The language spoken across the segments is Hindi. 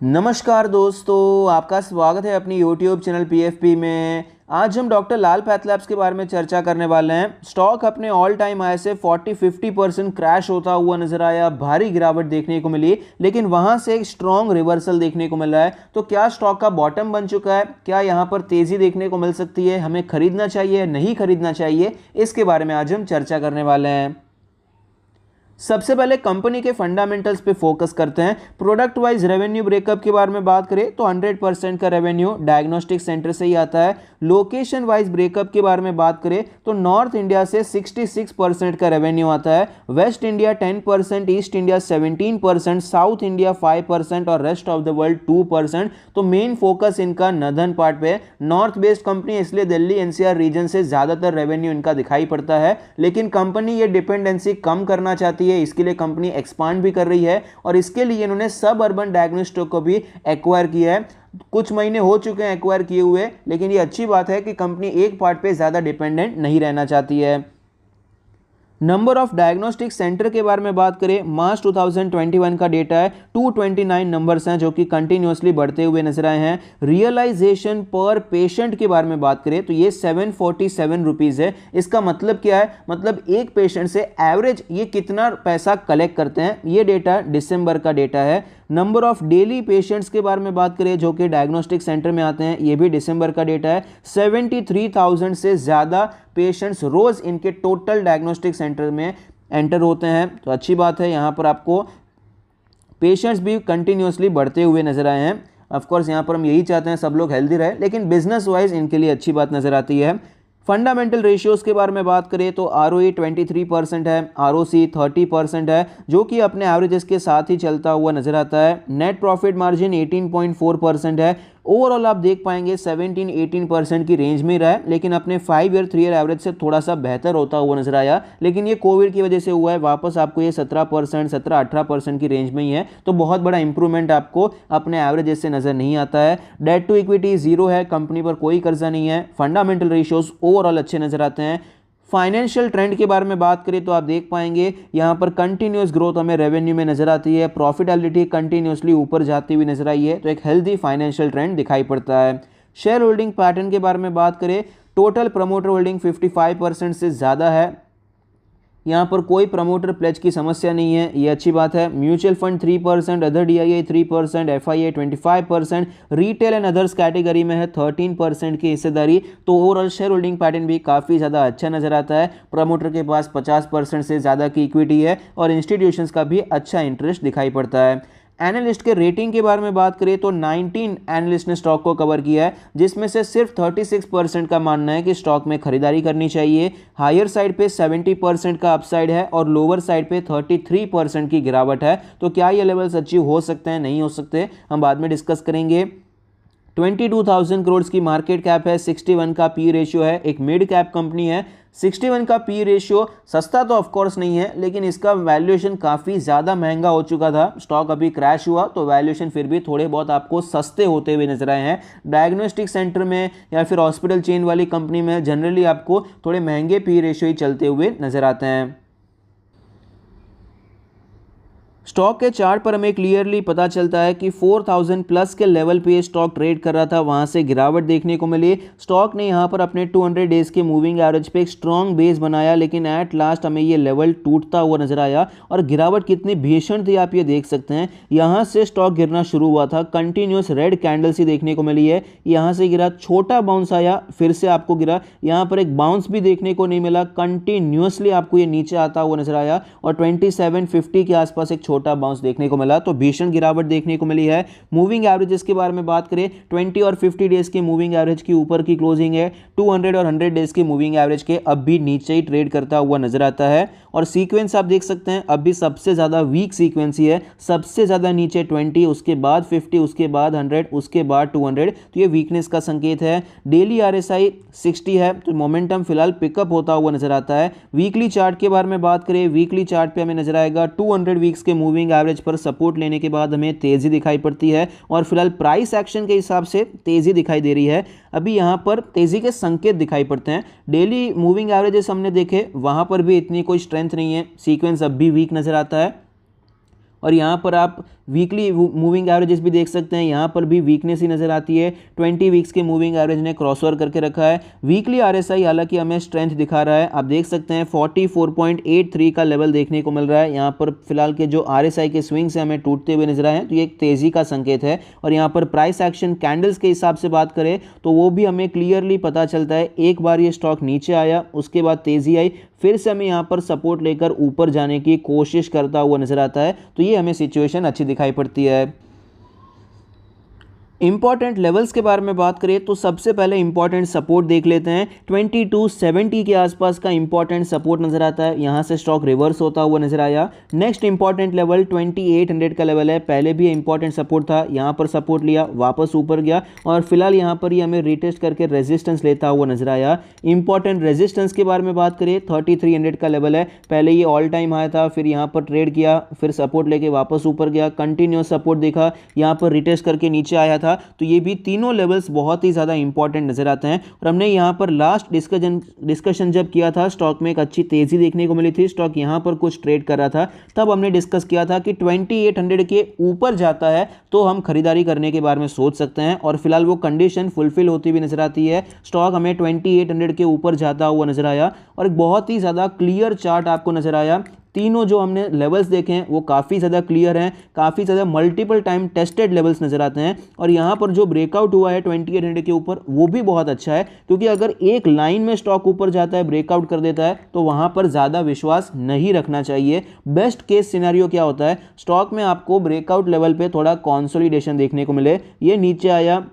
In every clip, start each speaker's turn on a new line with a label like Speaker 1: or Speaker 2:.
Speaker 1: नमस्कार दोस्तों, आपका स्वागत है अपनी YouTube चैनल PFP में। आज हम डॉक्टर लाल पैथलैब्स के बारे में चर्चा करने वाले हैं। स्टॉक अपने ऑल टाइम हाई से 40-50% क्रैश होता हुआ नजर आया, भारी गिरावट देखने को मिली, लेकिन वहां से एक स्ट्रॉन्ग रिवर्सल देखने को मिला है। तो क्या स्टॉक का बॉटम बन चुका है? क्या यहां पर तेजी देखने को मिल सकती है? हमें खरीदना चाहिए, नहीं खरीदना चाहिए, इसके बारे में आज हम चर्चा करने वाले हैं। सबसे पहले कंपनी के फंडामेंटल्स पे फोकस करते हैं। प्रोडक्ट वाइज रेवेन्यू ब्रेकअप के बारे में बात करें तो 100% का रेवेन्यू डायग्नोस्टिक सेंटर से ही आता है। लोकेशन वाइज ब्रेकअप के बारे में बात करें तो नॉर्थ इंडिया से 66% का रेवेन्यू आता है, waste India 10%, east India 17%, south India 5% और रेस्ट ऑफ द वर्ल्ड 2%। तो मेन फोकस इनका नॉर्दर्न पार्ट पे है। नॉर्थ बेस्ड कंपनी, इसलिए दिल्ली NCR रीजन से ज्यादातर रेवेन्यू इनका दिखाई पड़ता है, लेकिन कंपनी ये डिपेंडेंसी कम करना चाहती है। इसके लिए कंपनी एक्सपांड भी कर रही है और इसके लिए इन्होंने सब अर्बन डायग्नोस्टिक को भी एक्वायर किया है। कुछ महीने हो चुके हैं एक्वायर किए हुए, लेकिन ये अच्छी बात है कि कंपनी एक पार्ट पे ज्यादा डिपेंडेंट नहीं रहना चाहती है। नंबर ऑफ डायग्नोस्टिक सेंटर के बारे में बात करें, मार्च 2021 का डेटा है, 229 नंबर्स हैं जो कि कंटिन्यूअसली बढ़ते हुए नजर आए हैं। रियलाइजेशन पर पेशेंट के बारे में बात करें तो ये 747 रुपीज है। इसका मतलब क्या है? मतलब एक पेशेंट से एवरेज ये कितना पैसा कलेक्ट करते हैं, ये डेटा दिसंबर का डेटा है। नंबर ऑफ डेली पेशेंट्स के बारे में बात करें जो कि डायग्नोस्टिक सेंटर में आते हैं, ये भी दिसंबर का डेटा है। 73,000 से ज़्यादा पेशेंट्स रोज़ इनके टोटल डायग्नोस्टिक सेंटर में एंटर होते हैं। तो अच्छी बात है, यहाँ पर आपको पेशेंट्स भी कंटिन्यूसली बढ़ते हुए नजर आए हैं। ऑफकोर्स यहाँ पर हम यही चाहते हैं सब लोग हेल्दी रहे, लेकिन बिजनेस वाइज इनके लिए अच्छी बात नजर आती है। फंडामेंटल रेशियोज़ के बारे में बात करें तो ROE 23% है, ROC 30% है, जो कि अपने एवरेजेस के साथ ही चलता हुआ नजर आता है। नेट प्रॉफिट मार्जिन 18.4% है। ओवरऑल आप देख पाएंगे 17-18% की रेंज में रहा है, लेकिन अपने 5 ईयर 3 ईयर एवरेज से थोड़ा सा बेहतर होता हुआ नजर आया, लेकिन ये कोविड की वजह से हुआ है। वापस आपको ये 17%, 17-18% की रेंज में ही है, तो बहुत बड़ा इंप्रूवमेंट आपको अपने एवरेजेस से नजर नहीं आता है। डेट टू इक्विटी 0 है, कंपनी पर कोई कर्जा नहीं है। फंडामेंटल रेशियोज ओवरऑल अच्छे नजर आते हैं। फाइनेंशियल ट्रेंड के बारे में बात करें तो आप देख पाएंगे यहाँ पर कंटिन्यूस ग्रोथ हमें रेवेन्यू में नजर आती है। प्रॉफिटेबिलिटी कंटिन्यूसली ऊपर जाती हुई नजर आई है, तो एक हेल्दी फाइनेंशियल ट्रेंड दिखाई पड़ता है। शेयर होल्डिंग पैटर्न के बारे में बात करें, टोटल प्रमोटर होल्डिंग 55% से ज़्यादा है। यहाँ पर कोई प्रमोटर प्लेज की समस्या नहीं है, ये अच्छी बात है। Mutual fund 3%, other DII 3%, FIA 25%, retail and others category में है 13% की हिस्सेदारी। तो ओवरऑल शेयर होल्डिंग पैटर्न भी काफ़ी ज़्यादा अच्छा नजर आता है। प्रमोटर के पास 50% से ज़्यादा की इक्विटी है और इंस्टीट्यूशंस का भी अच्छा इंटरेस्ट दिखाई पड़ता है। एनालिस्ट के रेटिंग के बारे में बात करें तो 19 एनालिस्ट ने स्टॉक को कवर किया है, जिसमें से सिर्फ 36% का मानना है कि स्टॉक में खरीदारी करनी चाहिए। हायर साइड पे 70% का अपसाइड है और लोअर साइड पे 33% की गिरावट है। तो क्या ये लेवल्स अचीव हो सकते हैं, नहीं हो सकते, हम बाद में डिस्कस करेंगे। 22,000 करोड़ की मार्केट कैप है, 61 का P रेशियो है, एक मिड कैप कंपनी है। 61 का P रेशियो सस्ता तो ऑफकोर्स नहीं है, लेकिन इसका वैल्यूएशन काफ़ी ज़्यादा महंगा हो चुका था। स्टॉक अभी क्रैश हुआ तो वैल्यूएशन फिर भी थोड़े बहुत आपको सस्ते होते हुए नजर आए हैं। डायग्नोस्टिक सेंटर में या फिर हॉस्पिटल चेन वाली कंपनी में जनरली आपको थोड़े महंगे P रेशियो ही चलते हुए नजर आते हैं। स्टॉक के चार्ट पर हमें क्लियरली पता चलता है कि 4000 प्लस के लेवल पे स्टॉक ट्रेड कर रहा था, वहां से गिरावट देखने को मिली। स्टॉक ने यहां पर अपने 200 डेज के मूविंग एवरेज पे एक स्ट्रॉन्ग बेस बनाया, लेकिन एट लास्ट हमें ये लेवल टूटता हुआ नजर आया और गिरावट कितनी भीषण थी आप ये देख सकते हैं। यहां से स्टॉक गिरना शुरू हुआ था, कंटिन्यूस रेड कैंडल्स ही देखने को मिली है। यहां से गिरा, छोटा बाउंस आया, फिर से आपको गिरा, यहां पर एक बाउंस भी देखने को नहीं मिला, कंटिन्यूसली आपको ये नीचे आता हुआ नजर आया और 2750 के आसपास एक छोटा बाउंस देखने को मिला। तो भीषण गिरावट देखने को मिली है। मूविंग एवरेजेस के बारे में बात करें, 20 और 50 डेज के मूविंग एवरेज की ऊपर की क्लोजिंग है, 200 और 100 डेज के मूविंग एवरेज के अब भी नीचे ही ट्रेड करता हुआ नजर आता है। और सीक्वेंस आप देख सकते हैं, अब भी सबसे ज्यादा वीक सीक्वेंस ही है, सबसे ज्यादा नीचे 20, उसके बाद 50, उसके बाद 100, उसके बाद 200। तो ये वीकनेस का संकेत है। डेली RSI 60 है, तो मोमेंटम फिलहाल पिकअप होता हुआ नजर आता है। वीकली चार्ट के बारे में बात करें, वीकली चार्ट पे हमें नजर आएगा 200 वीक्स के मूविंग एवरेज पर सपोर्ट लेने के बाद हमें तेजी दिखाई पड़ती है और फिलहाल प्राइस एक्शन के हिसाब से तेजी दिखाई दे रही है। अभी यहां पर तेजी के संकेत दिखाई पड़ते हैं। डेली मूविंग एवरेजेस हमने देखे, वहां पर भी इतनी कोई स्ट्रेंथ नहीं है, सीक्वेंस अब भी वीक नजर आता है। और यहाँ पर आप वीकली मूविंग एवरेजेस भी देख सकते हैं, यहाँ पर भी वीकनेस ही नजर आती है। 20 वीक्स के मूविंग एवरेज ने क्रॉसओवर करके रखा है। वीकली आरएसआई हालांकि हमें स्ट्रेंथ दिखा रहा है, आप देख सकते हैं 44.83 का लेवल देखने को मिल रहा है। यहाँ पर फिलहाल के जो आरएसआई के स्विंग से हमें टूटते हुए नजर आए हैं, तो ये एक तेजी का संकेत है। और यहाँ पर प्राइस एक्शन कैंडल्स के हिसाब से बात करें तो वो भी हमें क्लियरली पता चलता है, एक बार ये स्टॉक नीचे आया, उसके बाद तेजी आई, फिर से हमें यहाँ पर सपोर्ट लेकर ऊपर जाने की कोशिश करता हुआ नजर आता है। तो ये हमें सिचुएशन अच्छी दिखाई पड़ती है। इंपॉर्टेंट लेवल्स के बारे में बात करें तो सबसे पहले इंपॉर्टेंट सपोर्ट देख लेते हैं। 2270 के आसपास का इंपॉर्टेंट सपोर्ट नजर आता है, यहां से स्टॉक रिवर्स होता हुआ नजर आया। नेक्स्ट इंपॉर्टेंट लेवल 2800 का लेवल है, पहले भी इंपॉर्टेंट सपोर्ट था, यहां पर सपोर्ट लिया, वापस ऊपर गया और फिलहाल यहां पर ही हमें रिटेस्ट करके रेजिस्टेंस लेता हुआ नजर आया। इंपॉर्टेंट रेजिस्टेंस के बारे में बात करें 3300 का लेवल है, पहले ये ऑल टाइम हाई था, फिर यहां पर ट्रेड किया, फिर सपोर्ट लेके वापस ऊपर गया, कंटिन्यूअस सपोर्ट देखा, यहां पर रिटेस्ट करके नीचे आया था। तो ये भी तीनों लेवल्स बहुत ही ज़्यादा इंपॉर्टेंट नजर आते हैं। और हमने यहाँ पर लास्ट डिस्कशन जब किया था, स्टॉक में एक अच्छी तेजी देखने को मिली थी, स्टॉक यहाँ पर कुछ ट्रेड कर रहा था, तब हमने डिस्कस किया था कि 2800 के ऊपर जाता है तो हम खरीदारी करने के बारे में सोच सकते हैं। और फिलहाल वो कंडीशन फुलफिल होती हुई नजर आती है, स्टॉक हमें 2800 के ऊपर जाता हुआ नजर आया और एक बहुत ही ज़्यादा क्लियर चार्ट आपको नजर आया। तीनों जो हमने लेवल्स देखे हैं वो काफ़ी ज़्यादा क्लियर हैं, काफ़ी ज़्यादा मल्टीपल टाइम टेस्टेड लेवल्स नज़र आते हैं। और यहाँ पर जो ब्रेकआउट हुआ है 2800 के ऊपर वो भी बहुत अच्छा है, क्योंकि अगर एक लाइन में स्टॉक ऊपर जाता है, ब्रेकआउट कर देता है, तो वहाँ पर ज़्यादा विश्वास नहीं रखना चाहिए। बेस्ट केस सिनेरियो क्या होता है, स्टॉक में आपको ब्रेकआउट लेवल पे थोड़ा कंसोलिडेशन देखने को मिले, ये नीचे आया,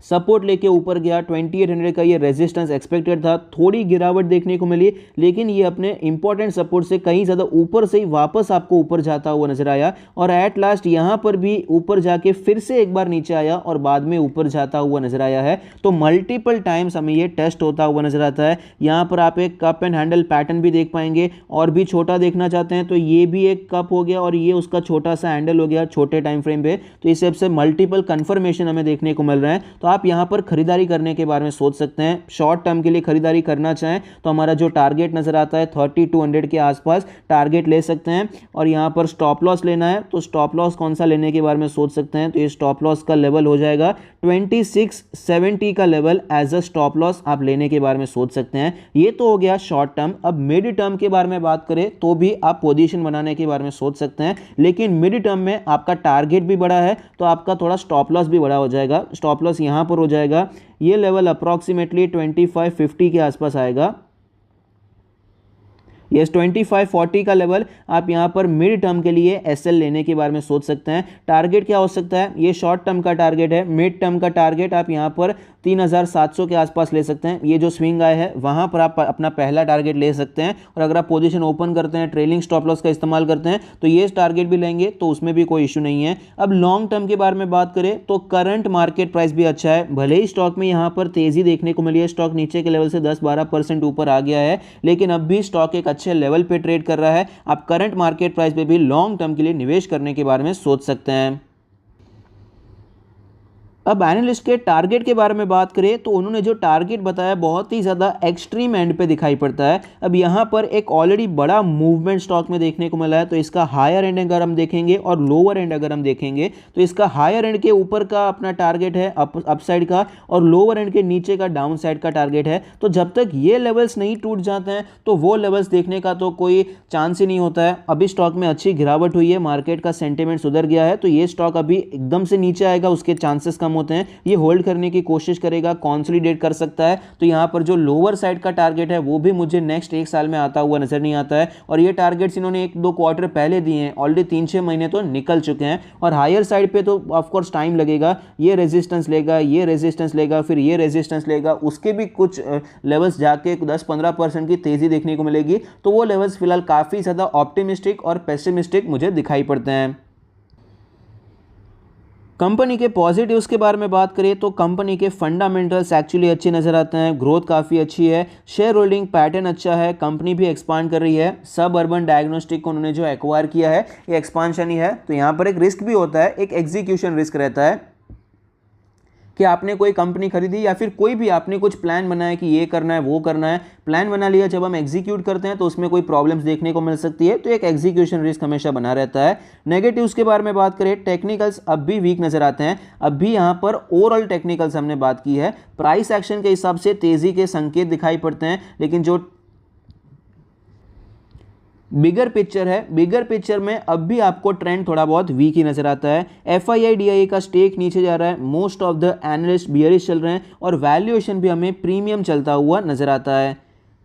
Speaker 1: सपोर्ट लेके ऊपर गया, 2800 का ये रेजिस्टेंस एक्सपेक्टेड था, थोड़ी गिरावट देखने को मिली, लेकिन ये अपने इंपॉर्टेंट सपोर्ट से कहीं ज़्यादा ऊपर से ही वापस आपको ऊपर जाता हुआ नजर आया। और एट लास्ट यहाँ पर भी ऊपर जाके फिर से एक बार नीचे आया और बाद में ऊपर जाता हुआ नजर आया है। तो मल्टीपल टाइम्स हमें ये टेस्ट होता हुआ नजर आता है। यहाँ पर आप एक कप एंड हैंडल पैटर्न भी देख पाएंगे, और भी छोटा देखना चाहते हैं तो ये भी एक कप हो गया और ये उसका छोटा सा हैंडल हो गया छोटे टाइम फ्रेम पे। तो इस हिसाब से मल्टीपल कंफर्मेशन हमें देखने को मिल रहे हैं। तो आप यहां पर खरीदारी करने के बारे में सोच सकते हैं। शॉर्ट टर्म के लिए खरीदारी करना चाहें तो हमारा जो टारगेट नजर आता है 3200 के आसपास टारगेट ले सकते हैं। और यहां पर स्टॉप लॉस लेना है तो स्टॉप लॉस कौन सा लेने के बारे में सोच सकते हैं, तो ये स्टॉप लॉस का लेवल हो जाएगा 2670 का level as a stop loss आप लेने के बारे में सोच सकते हैं। ये तो हो गया शॉर्ट टर्म। अब मिड टर्म के बारे में बात करें तो भी आप पोजीशन बनाने के बारे में सोच सकते हैं, लेकिन मिड टर्म में आपका टारगेट भी बड़ा है तो आपका थोड़ा स्टॉप लॉस भी बड़ा हो जाएगा। स्टॉप लॉस यहां पर हो जाएगा, ये लेवल अप्रॉक्सीमेटली 2550 के आसपास आएगा। ये 2540 का लेवल आप यहां पर मिड टर्म के लिए एसएल लेने के बारे में सोच सकते हैं। टारगेट क्या हो सकता है, ये शॉर्ट टर्म का टारगेट है। मिड टर्म का टारगेट आप यहां पर 3700 के आसपास ले सकते हैं। ये जो स्विंग आए है वहां पर आप अपना पहला टारगेट ले सकते हैं। और अगर आप पोजीशन ओपन करते हैं, ट्रेलिंग स्टॉप लॉस का इस्तेमाल करते हैं, तो ये टारगेट भी लेंगे तो उसमें भी कोई इशू नहीं है। अब लॉन्ग टर्म के बारे में बात करें तो करंट मार्केट प्राइस भी अच्छा है। भले ही स्टॉक में यहां पर तेजी देखने को मिली है, स्टॉक नीचे के लेवल से 10-12% ऊपर आ गया है, लेकिन अब भी स्टॉक एक अच्छे लेवल पे ट्रेड कर रहा है। आप करंट मार्केट प्राइस पे भी लॉन्ग टर्म के लिए निवेश करने के बारे में सोच सकते हैं। अब एनालिस्ट के टारगेट के बारे में बात करें तो उन्होंने जो टारगेट बताया बहुत ही ज़्यादा एक्सट्रीम एंड पे दिखाई पड़ता है। अब यहाँ पर एक ऑलरेडी बड़ा मूवमेंट स्टॉक में देखने को मिला है, तो इसका हायर एंड अगर हम देखेंगे और लोअर एंड अगर हम देखेंगे तो इसका हायर एंड के ऊपर का अपना टारगेट है अपसाइड का, और लोअर एंड के नीचे का डाउन साइड का टारगेट है। तो जब तक ये लेवल्स नहीं टूट जाते हैं तो वो लेवल्स देखने का तो कोई चांस ही नहीं होता है। अभी स्टॉक में अच्छी गिरावट हुई है, मार्केट का सेंटिमेंट सुधर गया है, तो ये स्टॉक अभी एकदम से नीचे आएगा उसके चांसेस कम होते हैं। ये होल्ड करने की कोशिश करेगा, कंसोलिडेट कर सकता है। तो यहां पर जो लोअर साइड का टारगेट है वो भी मुझे नेक्स्ट एक साल में आता हुआ नजर नहीं आता है। और ये टारगेट्स इन्होंने 1-2 क्वार्टर पहले दिए हैं, ऑलरेडी 3-6 महीने तो निकल चुके हैं। और हायर साइड पे तो ऑफकोर्स टाइम लगेगा, ये रेजिस्टेंस लेगा, ये रेजिस्टेंस लेगा, फिर ये रेजिस्टेंस लेगा, उसके भी कुछ लेवल्स जाके 10-15% की तेजी देखने को मिलेगी। तो वो लेवल्स फिलहाल काफी ज्यादा ऑप्टिमिस्टिक और पेसिमिस्टिक मुझे दिखाई पड़ते हैं। कंपनी के पॉजिटिव्स के बारे में बात करें तो कंपनी के फंडामेंटल्स एक्चुअली अच्छे नजर आते हैं, ग्रोथ काफ़ी अच्छी है, शेयर होल्डिंग पैटर्न अच्छा है, कंपनी भी एक्सपांड कर रही है। सब अर्बन डायग्नोस्टिक को उन्होंने जो एक्वायर किया है ये एक्सपांशन ही है। तो यहाँ पर एक रिस्क भी होता है, एक एग्जीक्यूशन रिस्क रहता है कि आपने कोई कंपनी खरीदी या फिर कोई भी आपने कुछ प्लान बनाया कि ये करना है वो करना है, प्लान बना लिया, जब हम एग्जीक्यूट करते हैं तो उसमें कोई प्रॉब्लम्स देखने को मिल सकती है, तो एक एग्जीक्यूशन रिस्क हमेशा बना रहता है। नेगेटिव्स के बारे में बात करें, टेक्निकल्स अब भी वीक नजर आते हैं। अब भी यहाँ पर ओवरऑल टेक्निकल्स हमने बात की है, प्राइस एक्शन के हिसाब से तेजी के संकेत दिखाई पड़ते हैं, लेकिन जो बिगर पिक्चर है, बिगर पिक्चर में अब भी आपको ट्रेंड थोड़ा बहुत वीक ही नजर आता है। FII-DIA का स्टेक नीचे जा रहा है, most of the analyst bearish चल रहे हैं और वैल्यूएशन भी हमें प्रीमियम चलता हुआ नजर आता है।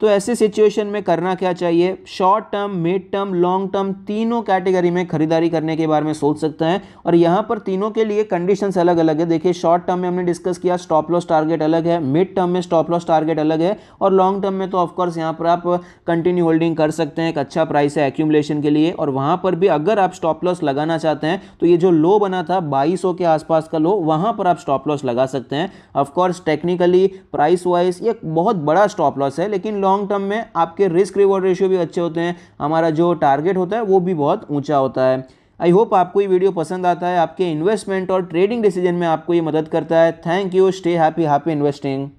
Speaker 1: तो ऐसे सिचुएशन में करना क्या चाहिए, short term, mid term, long term तीनों कैटेगरी में खरीदारी करने के बारे में सोच सकते हैं और यहाँ पर तीनों के लिए कंडीशंस अलग अलग है। देखिए शॉर्ट टर्म में हमने डिस्कस किया स्टॉप लॉस टारगेट अलग है, मिड टर्म में स्टॉप लॉस टारगेट अलग है और लॉन्ग टर्म में तो ऑफकोर्स यहाँ पर आप कंटिन्यू होल्डिंग कर सकते हैं, एक अच्छा प्राइस है एक्यूमुलेशन के लिए। और वहाँ पर भी अगर आप स्टॉप लॉस लगाना चाहते हैं तो ये जो लो बना था 2200 के आसपास का लो, वहाँ पर आप स्टॉप लॉस लगा सकते हैं। ऑफकोर्स टेक्निकली प्राइस वाइज ये बहुत बड़ा स्टॉप लॉस है, लेकिन लॉन्ग टर्म में आपके रिस्क रिवॉर्ड रेशियो भी अच्छे होते हैं, हमारा जो टारगेट होता है वो भी बहुत ऊंचा होता है। आई होप आपको ये वीडियो पसंद आता है, आपके इन्वेस्टमेंट और ट्रेडिंग डिसीजन में आपको ये मदद करता है। Thank you, stay happy, happy investing.